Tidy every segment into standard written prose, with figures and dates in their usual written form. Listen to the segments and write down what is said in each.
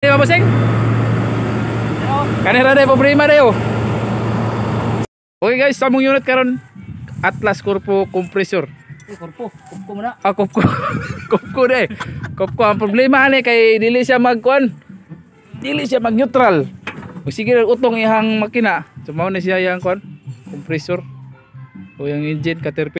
Di ba bossing? Kanira na problema dayo. Okay guys, samong unit karon Atlas Corpo compressor. Corpo muna. Kopko. Kopko de. Kopko ang problema ani kay dili siya magkuan. Dili siya mag-neutral. Sige lang utong ihang makina. Sumaw na siya yang kuan, compressor. O yang engine Caterpillar.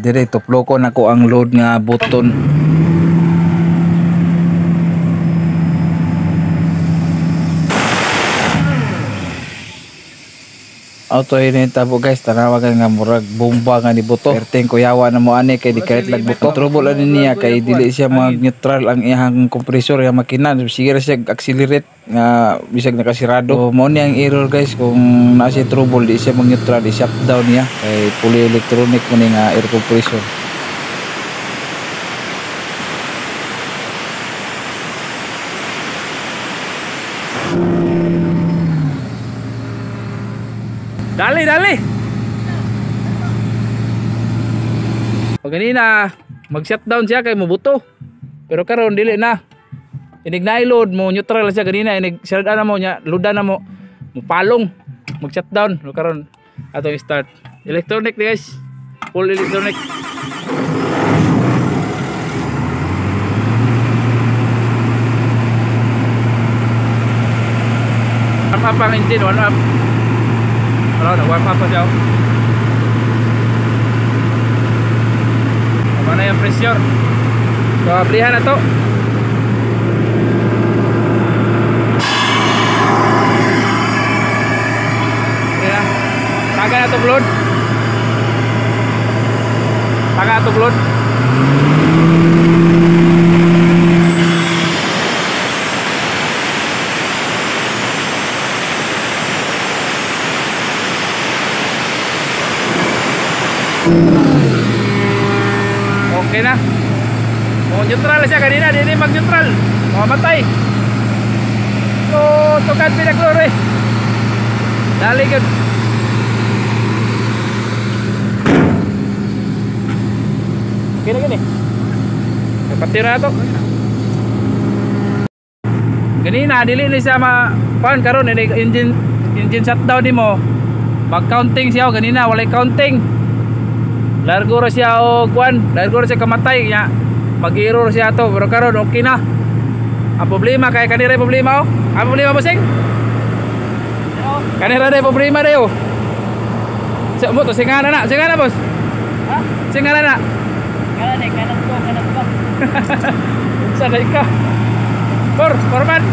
Dire tuploko na ko ang load nga button. Auto ini tabo guys, tanawagan nga murag bomba nga ni buto. Perteng kuyawa na mo ani kay di kahit lag buto. Trouble ani niya kay dili siya mag neutral ang iyang compressor nga makina. Sige ra siya accelerate nga bisag nakasirado. So, mo ni ang error guys kung naa siya trouble di siya mag neutral, di shutdown niya kay fully electronic mo ni nga air compressor. Dali. O ganina, mag-shutdown siya kay mabuto. Pero karon dili na. Inig na i-load mo, neutral siya ganina, inig shutdown na mo nya, loadan na mo, mupalong, mag-shutdown. O karon atong start. Electronic guys. Full electronic. Warm up ang engine, warm up. Kalau warm up siya. Mana yang pressure? So, belihan na to. Ya. Taga na to blood. Taga na to blood. Okay na. Mau neutral siya kanina, di mag-neutral. Mamatay. So, tukan pinaklor eh. Dali gud. Gini. Patira to. Ganina dili ni siya pan karon ini engine shutdown nimo. Mag-counting siya ganina, walay counting. Largo ra siya o kuan, largo ra siya kamatay nya. Mag-error siya to, pero karon okay na. Ang problema kay kanira problema o. Ang problema mo sing? Kanira day problema dayo. Sa mo to singana na boss. Ha? Singana na. Kanan ko. Sa day ka. Forman.